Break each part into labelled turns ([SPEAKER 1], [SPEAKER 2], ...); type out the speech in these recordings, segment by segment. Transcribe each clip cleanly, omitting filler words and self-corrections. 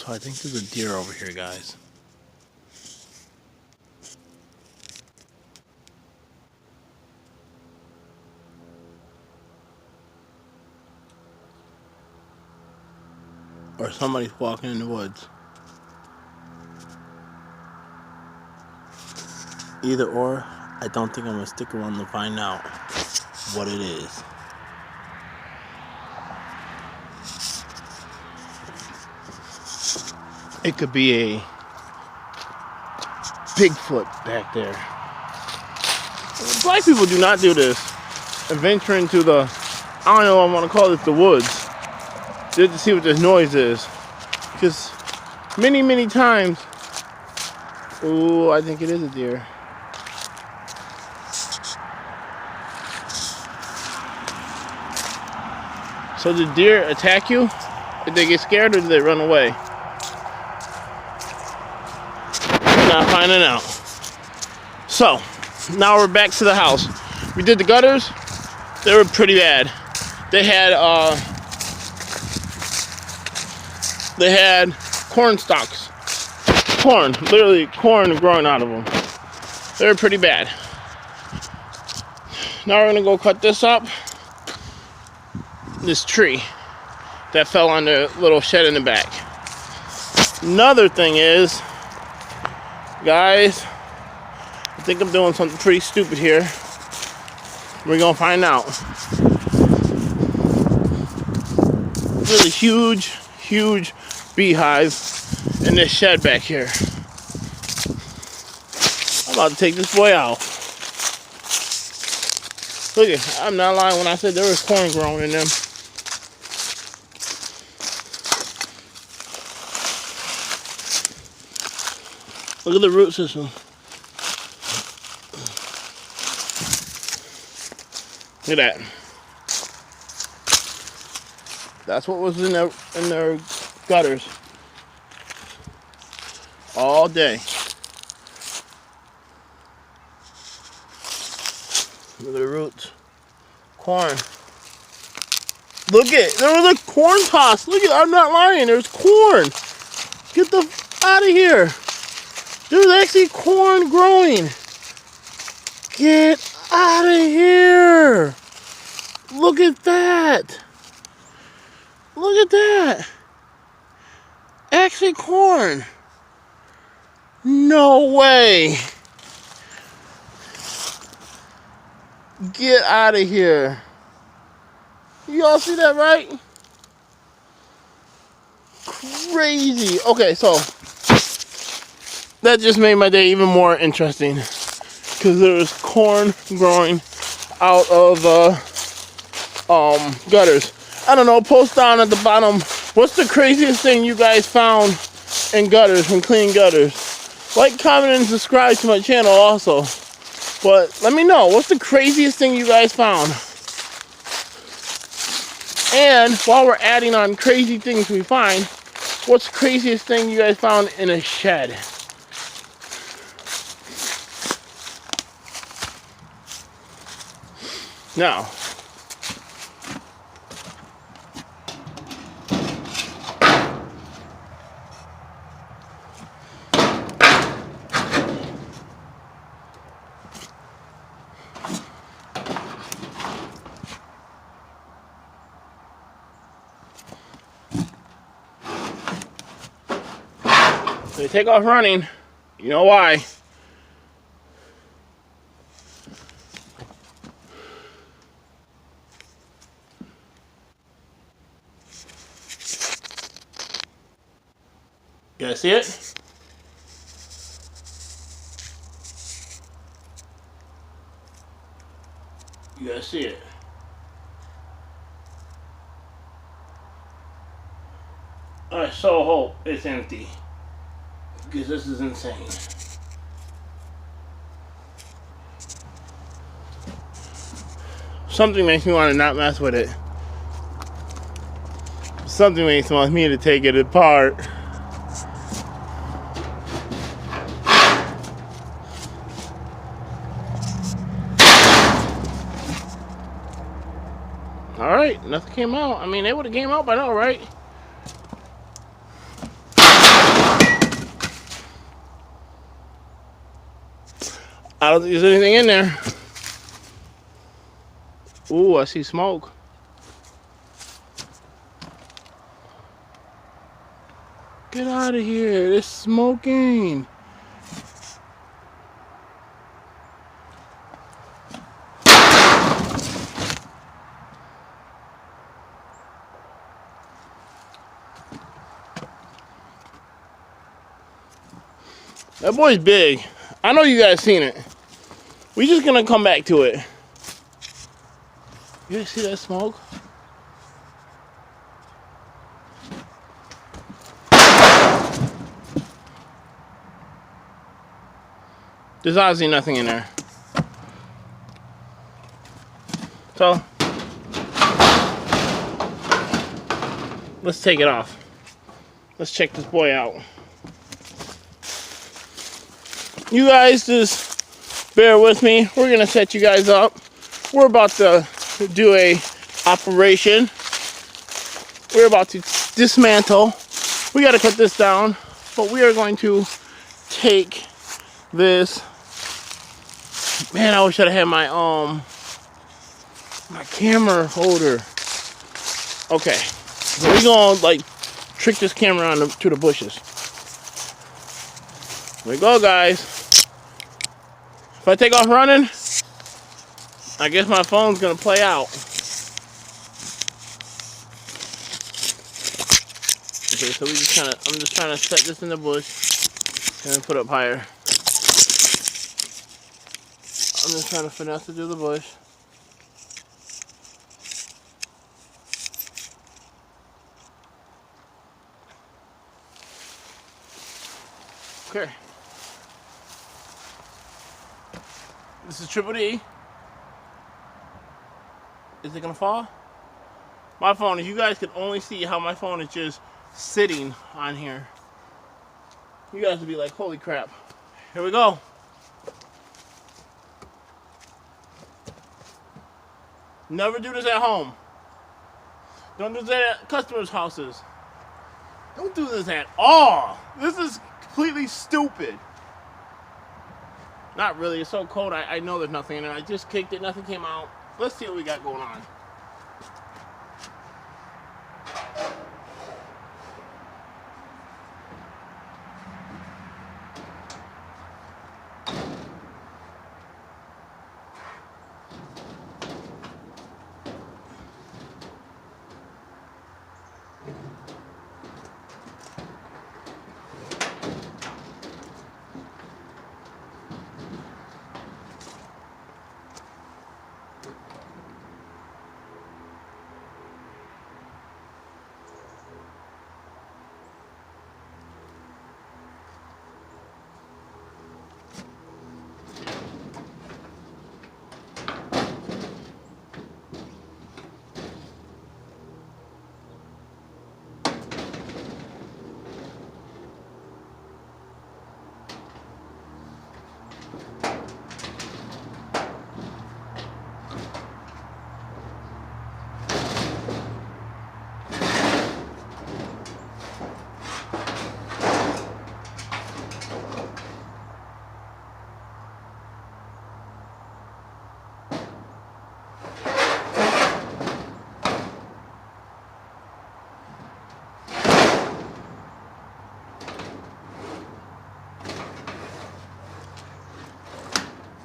[SPEAKER 1] So I think there's a deer over here, guys. Or somebody's walking in the woods. Either or, I don't think I'm gonna stick around to find out what it is. It could be a Bigfoot back there. Black people do not do this. Adventure into the, I don't know what I want to call it, the woods. Just to see what this noise is. Because many times, ooh, I think it is a deer. So did deer attack you? Did they get scared or did they run away? We're not finding out. So, now we're back to the house. We did the gutters. They were pretty bad. They had corn stalks. Corn, literally corn growing out of them. They were pretty bad. Now we're gonna go cut this up. This tree that fell on the little shed in the back. Another thing is, guys, I think I'm doing something pretty stupid here. We're gonna find out. Really huge beehive in this shed back here. I'm about to take this boy out. Look at, I'm not lying when I said there was corn growing in them. Look at the root system. Look at that. That's what was in their gutters all day. Look at the roots. Corn. Look at, there was a corn toss. Look at, I'm not lying, there's corn. Get the out of here. There's actually corn growing. Get out of here. Look at that. Look at that. Actually corn. No way. Get out of here. Y'all see that, right? Crazy. Okay, so that just made my day even more interesting because there was corn growing out of gutters. I don't know, post down at the bottom, what's the craziest thing you guys found in gutters from cleaning gutters? Like, comment, and subscribe to my channel also. But let me know, what's the craziest thing you guys found? And while we're adding on crazy things we find, what's the craziest thing you guys found in a shed? Now, they take off running. You know why? You guys see it? You guys see it? I so hope it's empty, because this is insane. Something makes me want to not mess with it. Something makes me want me to take it apart. Alright, nothing came out. I mean, they would have came out by now, right? I don't think there's anything in there. Ooh, I see smoke. Get out of here. It's smoking. That boy's big. I know you guys seen it. We just gonna come back to it. You guys see that smoke? There's obviously nothing in there. So, let's take it off. Let's check this boy out. You guys just bear with me. We're gonna set you guys up. We're about to do a operation. We're about to dismantle. We gotta cut this down, but we are going to take this. Man, I wish I'd had my my camera holder. Okay, so we're gonna like trick this camera on to the bushes. Here we go, guys. If I take off running, I guess my phone's gonna play out. Okay, so I'm just trying to set this in the bush and then put up higher. I'm just trying to finesse it through the bush. Okay. This is Triple D. Is it gonna fall? My phone, if you guys could only see how my phone is just sitting on here, you guys would be like, holy crap. Here we go. Never do this at home. Don't do this at customers' houses. Don't do this at all. This is completely stupid. Not really, it's so cold, I know there's nothing in there. I just kicked it, nothing came out. Let's see what we got going on.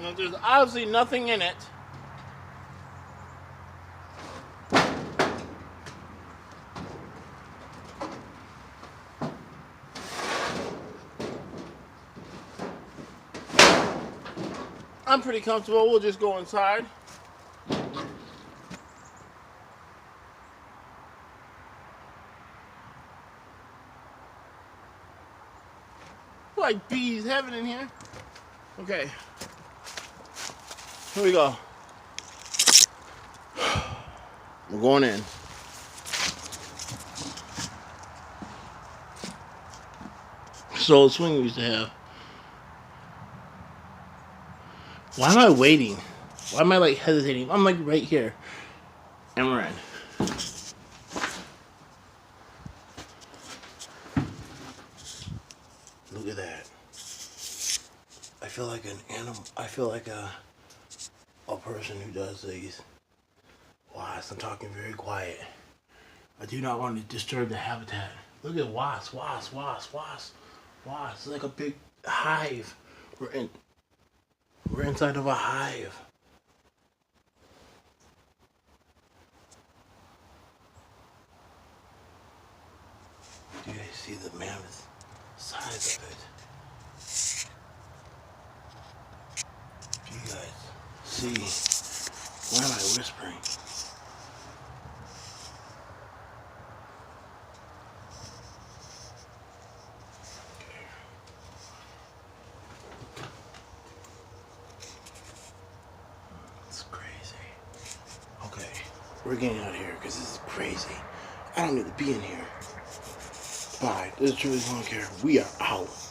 [SPEAKER 1] Now, there's obviously nothing in it. I'm pretty comfortable. We'll just go inside. Like bees heaven in here. Okay. Here we go. We're going in. So swing we used to have. Why am I waiting? Why am I like hesitating? I'm like right here. And we're in. Look at that. I feel like an animal. I feel like a person who does these. Wasps. I'm talking very quiet. I do not want to disturb the habitat. Look at wasps, wasps, wasps, wasps, wasps. It's like a big hive. We're inside of a hive. Do you guys see the mammoth size of it? Do you guys see? Why am I whispering? It's crazy. Okay, we're getting out of here because this is crazy. I don't need to be in here. Bye. This is Truly Lawn Care. We are out.